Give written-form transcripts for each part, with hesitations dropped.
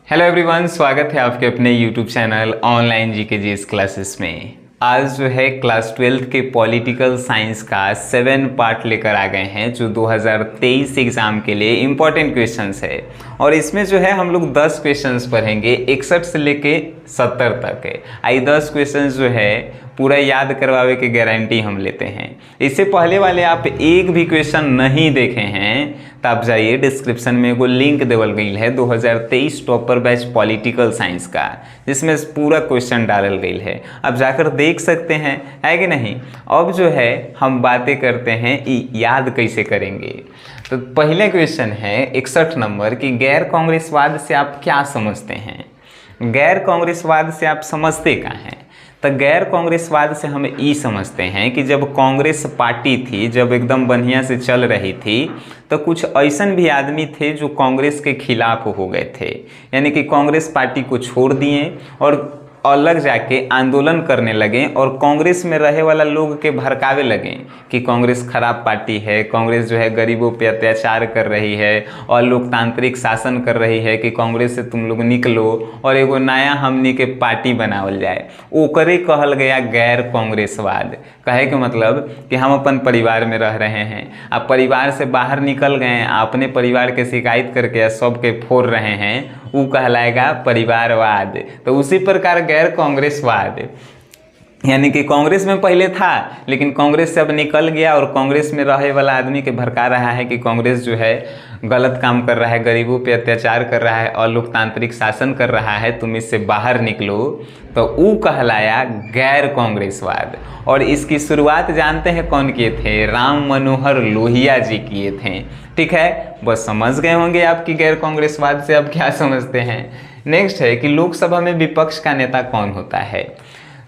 Hello everyone, स्वागत है आपके अपने YouTube channel online GK GS classes में। आज जो है क्लास 12 के पॉलिटिकल साइंस का 7 पार्ट लेकर आ गए हैं जो 2023 एग्ज़ाम के लिए इम्पॉर्टेंट क्वेश्चंस है। और इसमें जो है हम लोग 10 क्वेश्चंस पढ़ेंगे 61 से लेके 70 तक है। आई 10 क्वेश्चंस जो है पूरा याद करवावे की गारंटी हम लेते हैं। इससे पहले वाले आप एक भी क्वेश्चन नहीं देखे हैं तो आप जाइए, डिस्क्रिप्शन में एगो लिंक देवल गई है 2023 टॉपर बैच पॉलिटिकल साइंस का, जिसमें पूरा क्वेश्चन डालल गई है। आप जाकर देख सकते हैं, है कि नहीं। अब जो है हम बातें करते हैं याद कैसे करेंगे। तो पहले क्वेश्चन है 61 नंबर कि गैर कांग्रेसवाद से आप क्या समझते हैं। गैर कांग्रेसवाद से आप समझते क्या हैं। तो गैर कांग्रेसवाद से हम ये समझते हैं कि जब कांग्रेस पार्टी थी, जब एकदम बढ़िया से चल रही थी, तो कुछ ऐसन भी आदमी थे जो कांग्रेस के खिलाफ हो गए थे, यानी कि कांग्रेस पार्टी को छोड़ दिए और अलग जाके आंदोलन करने लगे और कांग्रेस में रहे वाला लोग के भड़कावे लगे कि कांग्रेस खराब पार्टी है, कांग्रेस जो है गरीबों पे अत्याचार कर रही है और लोकतांत्रिक शासन कर रही है, कि कांग्रेस से तुम लोग निकलो और एगो नया हमनी के पार्टी बनावल जाए। ओकरे कहल गया गैर कांग्रेसवाद। कहे के मतलब कि हम अपन परिवार में रह रहे हैं, आप परिवार से बाहर निकल गए, अपने परिवार के शिकायत करके सबके फोड़ रहे हैं, वो कहलाएगा परिवारवाद। तो उसी प्रकार गैर कांग्रेसवाद, यानी कि कांग्रेस में पहले था लेकिन कांग्रेस से अब निकल गया और कांग्रेस में रहे वाला आदमी के भड़का रहा है कि कांग्रेस जो है गलत काम कर रहा है, गरीबों पे अत्याचार कर रहा है और लोकतांत्रिक शासन कर रहा है, तुम इससे बाहर निकलो, तो वो कहलाया गैर कांग्रेसवाद। और इसकी शुरुआत जानते हैं कौन किए थे? राम मनोहर लोहिया जी किए थे। ठीक है, बस समझ गए होंगे आपकी गैर कांग्रेसवाद से अब क्या समझते हैं। नेक्स्ट है कि लोकसभा में विपक्ष का नेता कौन होता है।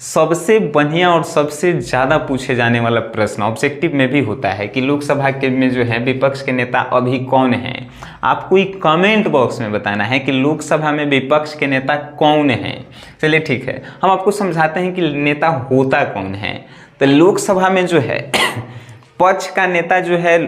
सबसे बढ़िया और सबसे ज़्यादा पूछे जाने वाला प्रश्न ऑब्जेक्टिव में भी होता है कि लोकसभा के में जो है विपक्ष के नेता अभी कौन हैं। आपको एक कमेंट बॉक्स में बताना है कि लोकसभा में विपक्ष के नेता कौन हैं। चलिए ठीक है, हम आपको समझाते हैं कि नेता होता कौन है। तो लोकसभा में जो है पक्ष का नेता जो है,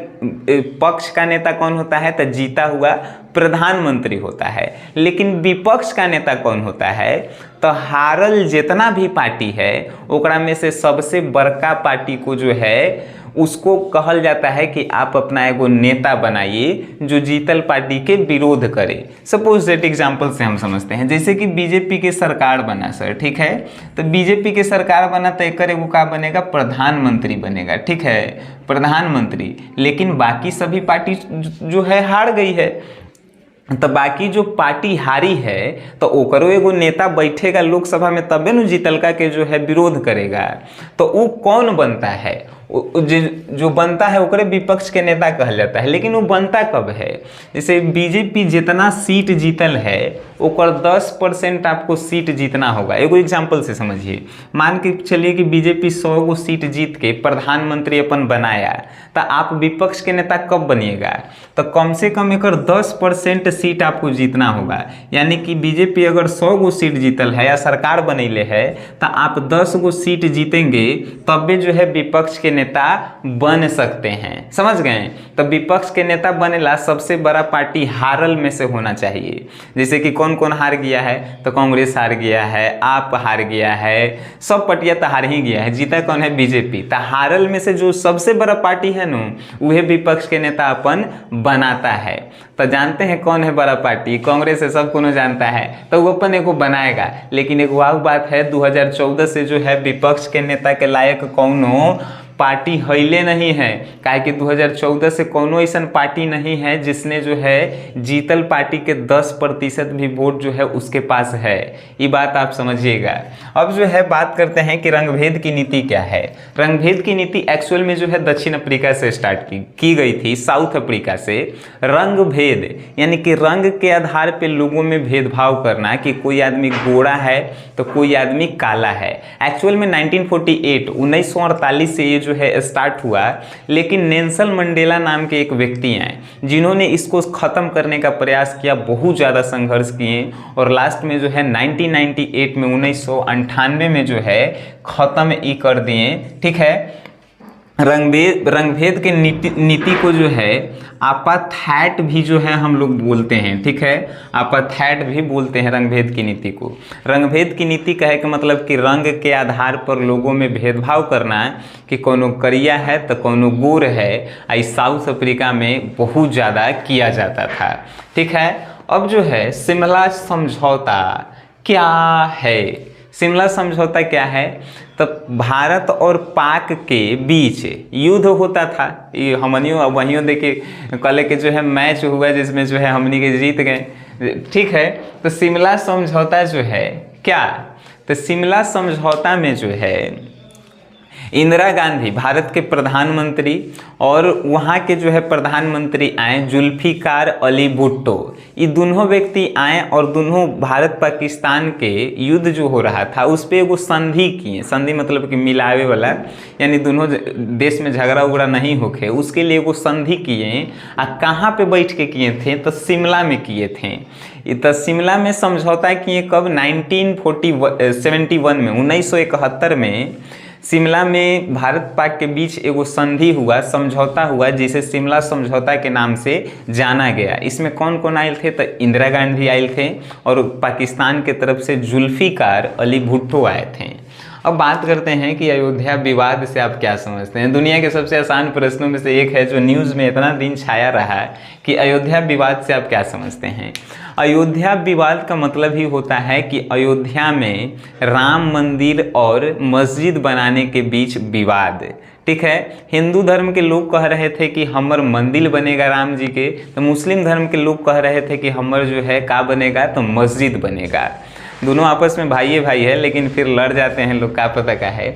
पक्ष का नेता कौन होता है? तो जीता हुआ प्रधानमंत्री होता है। लेकिन विपक्ष का नेता कौन होता है? तो हारल जितना भी पार्टी है ओकरा में से सबसे बड़का पार्टी को जो है उसको कहल जाता है कि आप अपना एगो नेता बनाइए जो जीतल पार्टी के विरोध करे। सपोज दैट एग्जाम्पल से हम समझते हैं, जैसे कि बीजेपी के सरकार बना सर, ठीक है, तो बीजेपी के सरकार बना तो एक एगो का बनेगा, प्रधानमंत्री बनेगा। ठीक है, प्रधानमंत्री। लेकिन बाकी सभी पार्टी जो है हार गई है, तो बाकी जो पार्टी हारी है तो ओकरो एगो नेता बैठेगा लोकसभा में, तबे न जीतलका के जो है विरोध करेगा। तो वो कौन बनता है? जो बनता है ओकरे विपक्ष के नेता कहल जाता है। लेकिन वो बनता कब है? जैसे बीजेपी जितना सीट जीतल है ओकर 10% आपको सीट जीतना होगा। एगो एग्जाम्पल से समझिए, मान के चलिए कि बीजेपी 100 गो सीट जीत के प्रधानमंत्री अपन बनाया, तो आप विपक्ष के नेता कब बनिएगा? तो कम से कम एक 10% सीट आपको जीतना होगा। यानी कि बीजेपी अगर 100 गो सीट जीतल है या सरकार बनैले है तो आप 10 गो सीट जीतेंगे, तब भी जो है विपक्ष के नेता बन सकते हैं। समझ गए? तो विपक्ष के नेता बनेला सबसे बड़ा पार्टी हारल में से होना चाहिए। जैसे कि कौन कौन हार गया है? तो कांग्रेस हार गया है, आप हार गया है, सब पार्टियां तो हार ही गया है। जीता कौन है? बीजेपी। तो हारल में से जो सबसे बड़ा पार्टी है ना, वह विपक्ष के नेता अपन बनाता है। तो जानते हैं कौन है बड़ा पार्टी? कांग्रेस है, सब कोनो जानता है, तो वो अपन एगो बनाएगा। लेकिन एक और बात है, 2014 से जो है विपक्ष के नेता के लायक कौनो पार्टी हिले नहीं है। काहे कि 2014 से कोनो ऐसा पार्टी नहीं है जिसने जो है जीतल पार्टी के 10% भी वोट जो है उसके पास है। ये बात आप समझिएगा। अब जो है बात करते हैं कि रंगभेद की नीति क्या है। रंगभेद की नीति एक्चुअल में जो है दक्षिण अफ्रीका से स्टार्ट की गई थी, साउथ अफ्रीका से। रंगभेद यानी कि रंग के आधार पे लोगों में भेदभाव करना, कि कोई आदमी गोरा है तो कोई आदमी काला है। एक्चुअल में 1948 से ये जो है स्टार्ट हुआ। लेकिन नेल्सन मंडेला नाम के एक व्यक्ति हैं जिन्होंने इसको खत्म करने का प्रयास किया, बहुत ज़्यादा संघर्ष किए और लास्ट में जो है 1998 में 1998 में जो है खत्म ही कर दिए। ठीक है, रंगभेद के नीति को जो है आपाथैट भी जो है हम लोग बोलते हैं, ठीक है, आपाथैट भी बोलते हैं रंगभेद की नीति को। रंगभेद की नीति कहे का मतलब कि रंग के आधार पर लोगों में भेदभाव करना है कि कोनो करिया है तो कोनो गोर है। आई साउथ अफ्रीका में बहुत ज़्यादा किया जाता था, ठीक है। अब जो है शिमला समझौता क्या है? शिमला समझौता क्या है? तब भारत और पाक के बीच युद्ध होता था। ये हमनियों वहीं देखिए कल के जो है मैच हुआ जिसमें जो है हमनी के जीत गए, ठीक है। तो शिमला समझौता जो है क्या, तो शिमला समझौता में जो है इंदिरा गांधी भारत के प्रधानमंत्री और वहाँ के जो है प्रधानमंत्री आए जुल्फिकार अली भुट्टो, ये दोनों व्यक्ति आए और दोनों भारत पाकिस्तान के युद्ध जो हो रहा था उस पर एगो संधि किए। संधि मतलब कि मिलावे वाला, यानी दोनों देश में झगड़ा उगड़ा नहीं होके उसके लिए एगो संधि किए। आ कहाँ पे बैठ के किए थे? तो शिमला में किए थे। तो शिमला में समझौता किए कब? 1971 में, 1971 में शिमला में भारत पाक के बीच एगो संधि हुआ, समझौता हुआ, जिसे शिमला समझौता के नाम से जाना गया। इसमें कौन कौन आए थे? तो इंदिरा गांधी आए थे और पाकिस्तान के तरफ से जुल्फिकार अली भुट्टो आए थे। अब बात करते हैं कि अयोध्या विवाद से आप क्या समझते हैं। दुनिया के सबसे आसान प्रश्नों में से एक है जो न्यूज़ में इतना दिन छाया रहा है कि अयोध्या विवाद से आप क्या समझते हैं। अयोध्या विवाद का मतलब ही होता है कि अयोध्या में राम मंदिर और मस्जिद बनाने के बीच विवाद, ठीक है। हिंदू धर्म के लोग कह रहे थे कि हमर मंदिर बनेगा राम जी के, तो मुस्लिम धर्म के लोग कह रहे थे कि हमर जो है का बनेगा, तो मस्जिद बनेगा। दोनों आपस में भाई है लेकिन फिर लड़ जाते हैं लोग, का पता का है।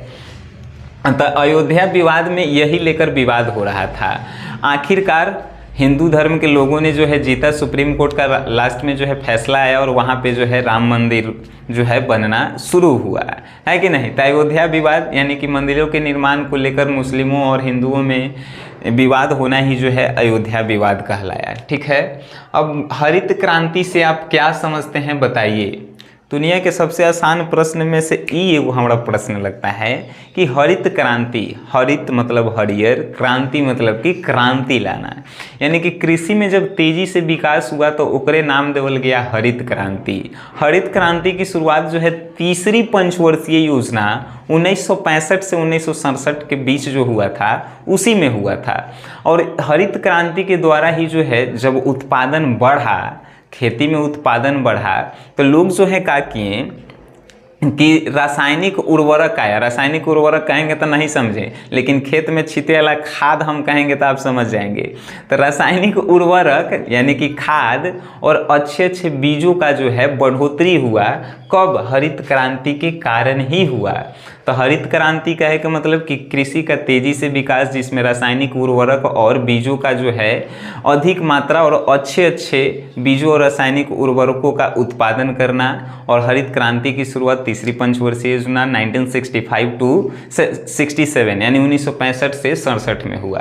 तो अयोध्या विवाद में यही लेकर विवाद हो रहा था। आखिरकार हिंदू धर्म के लोगों ने जो है जीता, सुप्रीम कोर्ट का लास्ट में जो है फैसला आया और वहाँ पे जो है राम मंदिर जो है बनना शुरू हुआ है कि नहीं। तो अयोध्या विवाद यानी कि मंदिरों के निर्माण को लेकर मुस्लिमों और हिंदुओं में विवाद होना ही जो है अयोध्या विवाद कहलाया, ठीक है। अब हरित क्रांति से आप क्या समझते हैं बताइए। दुनिया के सबसे आसान प्रश्न में से ये हमारा प्रश्न लगता है कि हरित क्रांति, हरित मतलब हरियर, क्रांति मतलब कि क्रांति लाना, यानी कि कृषि में जब तेजी से विकास हुआ तो ओकरे नाम देवल गया हरित क्रांति। हरित क्रांति की शुरुआत जो है तीसरी पंचवर्षीय योजना 1965 से 1967 के बीच जो हुआ था उसी में हुआ था। और हरित क्रांति के द्वारा ही जो है जब उत्पादन बढ़ा, खेती में उत्पादन बढ़ा, तो लोग जो है क्या किए कि रासायनिक उर्वरक आया। रासायनिक उर्वरक कहेंगे तो नहीं समझे, लेकिन खेत में छींटे वाला खाद हम कहेंगे तो आप समझ जाएंगे। तो रासायनिक उर्वरक यानी कि खाद और अच्छे अच्छे बीजों का जो है बढ़ोतरी हुआ। कब? हरित क्रांति के कारण ही हुआ। तो हरित क्रांति कहे का मतलब कि कृषि का तेजी से विकास, जिसमें रासायनिक उर्वरक और बीजों का जो है अधिक मात्रा और अच्छे अच्छे बीजों और रासायनिक उर्वरकों का उत्पादन करना। और हरित क्रांति की शुरुआत तीसरी पंचवर्षीय योजना 1965 टू 67 यानी 1965 से 67 में हुआ।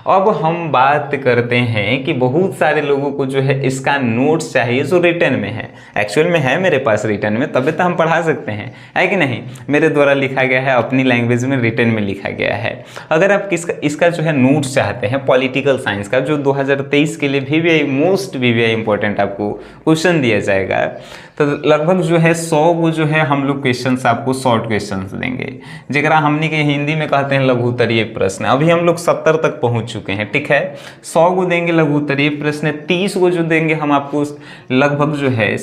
अब हम बात करते हैं कि बहुत सारे लोगों को जो है इसका नोट्स चाहिए जो रिटर्न में है। एक्चुअल में है मेरे पास रिटर्न में, तभी तो हम पढ़ा सकते हैं, है कि नहीं। मेरे द्वारा लिखा गया है, अपनी लैंग्वेज में रिटर्न में लिखा गया है। अगर आप इसका जो है नोट्स चाहते हैं पॉलिटिकल साइंस का, जो 2023 के लिए VVI मोस्ट VVI इंपॉर्टेंट आपको क्वेश्चन दिया जाएगा, तो लगभग जो है 100 वो जो है हम लोग क्वेश्चंस आपको शॉर्ट क्वेश्चंस देंगे, जरा हमने के हिंदी में कहते हैं लघु उत्तरीय प्रश्न। अभी हम लोग 70 तक पहुंच चुके हैं, ठीक है। 100 को देंगे लघु उत्तरीय प्रश्न, 30 को जो देंगे हम आपको लगभग जो है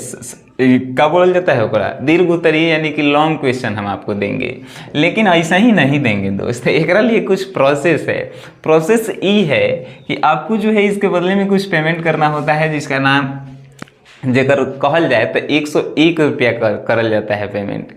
क्या बोल जाता है ओकरा, दीर्घ उत्तरीय यानी कि लॉन्ग क्वेश्चन हम आपको देंगे। लेकिन ऐसा ही नहीं देंगे दोस्त, एक लिए कुछ प्रोसेस है। प्रोसेस ये है कि आपको जो है इसके बदले में कुछ पेमेंट करना होता है, जिसका नाम जेकर कहल जाए तो 101 रुपया करल जाता है पेमेंट।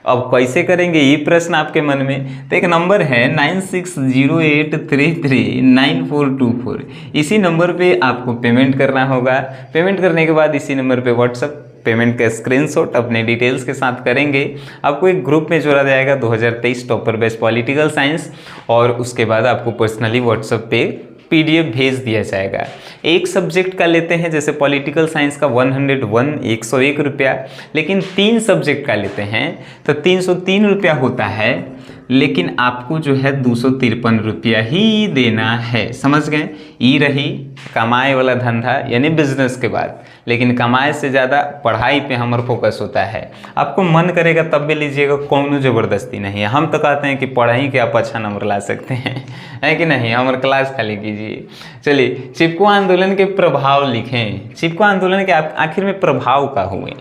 अब कैसे करेंगे ये प्रश्न आपके मन में, तो एक नंबर है 9608339424, इसी नंबर पे आपको पेमेंट करना होगा। पेमेंट करने के बाद इसी नंबर पे व्हाट्सअप पेमेंट का स्क्रीनशॉट अपने डिटेल्स के साथ करेंगे। आपको एक ग्रुप में जोड़ा जाएगा 2023 टॉपर बेस्ट पॉलिटिकल साइंस, और उसके बाद आपको पर्सनली व्हाट्सएप पे PDF भेज दिया जाएगा। एक सब्जेक्ट का लेते हैं, जैसे पॉलिटिकल साइंस का 101 रुपया, लेकिन 3 सब्जेक्ट का लेते हैं तो 303 रुपया होता है। लेकिन आपको जो है 253 रुपया ही देना है। समझ गए? ई रही कमाए वाला धंधा यानी बिजनेस के बाद, लेकिन कमाए से ज़्यादा पढ़ाई पे हमारा फोकस होता है। आपको मन करेगा तब भी लीजिएगा, कौनो ज़बरदस्ती नहीं है। हम तो कहते हैं कि पढ़ाई के आप अच्छा नंबर ला सकते हैं, है कि नहीं? हमारे क्लास खाली कीजिए। चलिए, चिपको आंदोलन के प्रभाव लिखें। चिपको आंदोलन के आखिर में प्रभाव का हुए।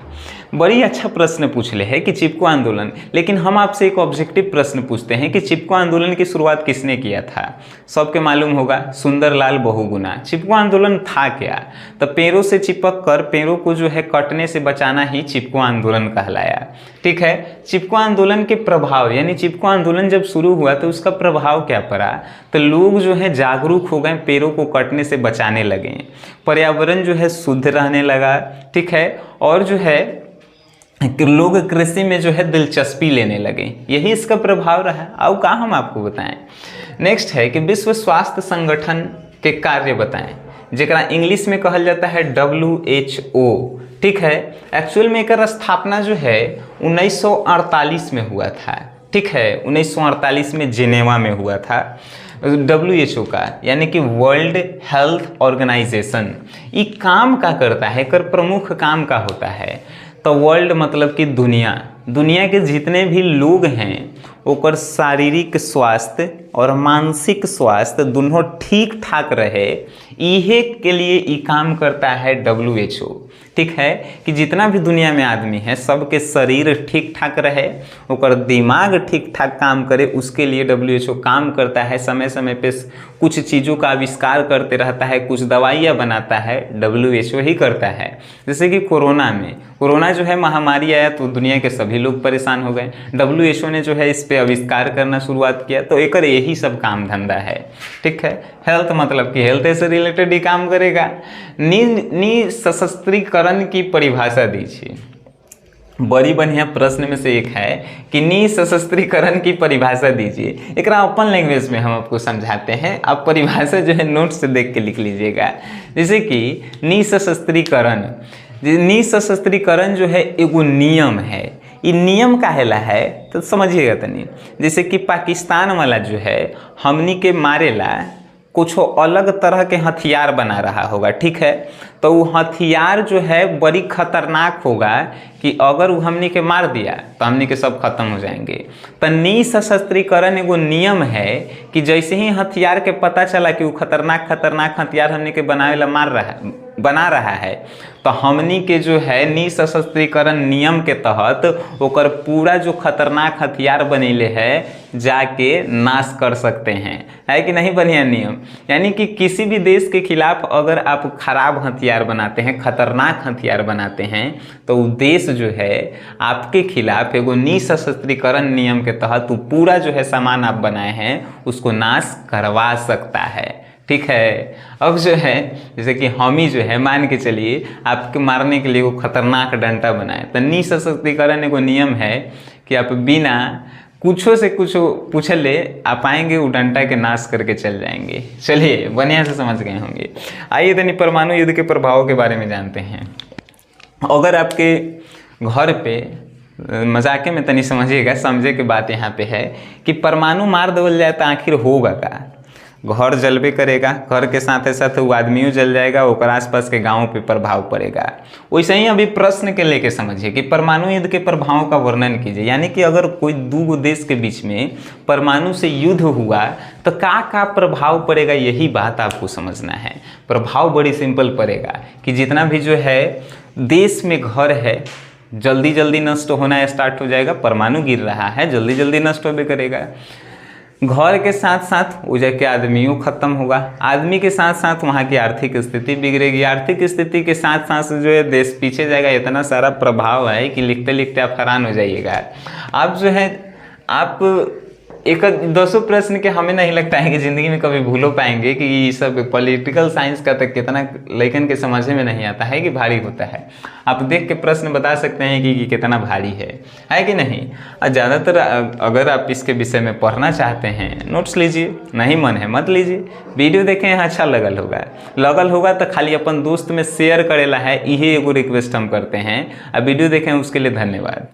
बड़ी अच्छा प्रश्न पूछ ले है कि चिपको आंदोलन, लेकिन हम आपसे एक ऑब्जेक्टिव प्रश्न पूछते हैं कि चिपको आंदोलन की शुरुआत किसने किया था? सबके मालूम होगा, सुंदरलाल बहुगुणा। चिपको आंदोलन था क्या? तो पेड़ों से चिपक कर पेड़ों को जो है कटने से बचाना ही चिपको आंदोलन कहलाया। ठीक है। चिपको आंदोलन के प्रभाव, यानी चिपको आंदोलन जब शुरू हुआ तो उसका प्रभाव क्या पड़ा? तो लोग जो है जागरूक हो गए, पेड़ों को कटने से बचाने लगे, पर्यावरण जो है शुद्ध रहने लगा। ठीक है। और जो है लोग कृषि में जो है दिलचस्पी लेने लगे, यही इसका प्रभाव रहा। अब क्या हम आपको बताएं। नेक्स्ट है कि विश्व स्वास्थ्य संगठन के कार्य बताएं, जेकरा इंग्लिश में कहल जाता है WHO। ठीक है। एक्चुअल में एक स्थापना जो है 1948 में हुआ था। ठीक है। 1948 में जिनेवा में हुआ था WHO का, यानी कि वर्ल्ड हेल्थ ऑर्गेनाइजेशन। ये काम का करता है, कर प्रमुख काम का होता है। तो वर्ल्ड मतलब कि दुनिया के जितने भी लोग हैं ओकर शारीरिक स्वास्थ्य और मानसिक स्वास्थ्य दोनों ठीक ठाक रहे, इहे के लिए ये काम करता है WHO। ठीक है। कि जितना भी दुनिया में आदमी है सबके शरीर ठीक ठाक रहे, ओकर दिमाग ठीक ठाक काम करे, उसके लिए WHO काम करता है। समय समय पे कुछ चीज़ों का आविष्कार करते रहता है, कुछ दवाइयाँ बनाता है, WHO ही करता है। जैसे कि कोरोना जो है महामारी आया तो दुनिया के सभी लोग परेशान हो गए, WHO ने जो है इस पे आविष्कार करना शुरुआत किया। तो एक यही सब काम धंधा है। ठीक है। हेल्थ मतलब कि हेल्थ से रिलेटेड ही काम करेगा। निःशस्त्रीकरण की परिभाषा दीजिए। बड़ी बढ़िया प्रश्न में से एक है कि निःशस्त्रीकरण की परिभाषा दीजिए। एक अपन लैंग्वेज में हम आपको समझाते हैं, आप परिभाषा जो है नोट से देख के लिख लीजिएगा। जैसे कि निःशस्त्रीकरण जो है एगो नियम है। ये नियम काहेला है तो समझिएगा तनी। जैसे कि पाकिस्तान वाला जो है हमनी के मारेला कुछ अलग तरह के हथियार बना रहा होगा। ठीक है। तो वो हथियार जो है बड़ी खतरनाक होगा कि अगर वो हमनी के मार दिया तो हमनी के सब खत्म हो जाएंगे। तो निःशस्त्रीकरण एगो नियम है कि जैसे ही हथियार के पता चला कि वो खतरनाक हथियार हमनी के बना रहा है तो हमनी के जो है निःशस्त्रीकरण नियम के तहत ओकर पूरा जो खतरनाक हथियार बनेले है जाके नाश कर सकते हैं। है कि नहीं बढ़िया नियम? यानी कि किसी भी देश के खिलाफ अगर आप खराब हथियार बनाते हैं, खतरनाक हथियार बनाते हैं, तो वो देश जो है आपके खिलाफ एगो निःशस्त्रीकरण नियम के तहत वो पूरा जो है सामान आप बनाए हैं उसको नाश करवा सकता है। ठीक है। अब जो है जैसे कि हम ही जो है मान के चलिए आपके मारने के लिए वो खतरनाक डंडा बनाए, तो निःशस्त्रीकरण एगो नियम है कि आप बिना कुछो से कुछ पूछले आप आएंगे, वो डंडा के नाश करके चल जाएंगे। चलिए बढ़िया से समझ गए होंगे। आइए तनी परमाणु युद्ध के प्रभाव के बारे में जानते हैं। अगर आपके घर पे मजाके में तनी समझिएगा, समझे के बात यहाँ पे है कि परमाणु मार देवल जाए तो आखिर होगा का? घर जलबे करेगा, घर के साथ साथ वो आदमियों जल जाएगा, ओकर आसपास के गाँव पे प्रभाव पड़ेगा। वैसे ही अभी प्रश्न के लेके समझिए कि परमाणु युद्ध के प्रभाव का वर्णन कीजिए। यानी कि अगर कोई दो देश के बीच में परमाणु से युद्ध हुआ तो का प्रभाव पड़ेगा, यही बात आपको समझना है। प्रभाव बड़ी सिंपल पड़ेगा कि जितना भी जो है देश में घर है जल्दी नष्ट होना स्टार्ट हो जाएगा। परमाणु गिर रहा है, जल्दी नष्ट होबे करेगा। घर के साथ साथ वो जाके आदमियों खत्म होगा, आदमी के साथ साथ वहाँ की आर्थिक स्थिति बिगड़ेगी, आर्थिक स्थिति के साथ साथ जो है देश पीछे जाएगा। इतना सारा प्रभाव है कि लिखते लिखते आप हैरान हो जाइएगा। आप जो है आप एक 200 प्रश्न के हमें नहीं लगता है कि ज़िंदगी में कभी भूलो पाएंगे कि ये सब पॉलिटिकल साइंस का तक कितना लेकिन के समझ में नहीं आता है कि भारी होता है। आप देख के प्रश्न बता सकते हैं कि कितना भारी है कि नहीं। और ज़्यादातर अगर आप इसके विषय में पढ़ना चाहते हैं नोट्स लीजिए, नहीं मन है मत लीजिए। वीडियो देखें यहाँ अच्छा लगल होगा तो खाली अपन दोस्त में शेयर करेला है, यही एगो रिक्वेस्ट हम करते हैं। अब वीडियो देखें उसके लिए धन्यवाद।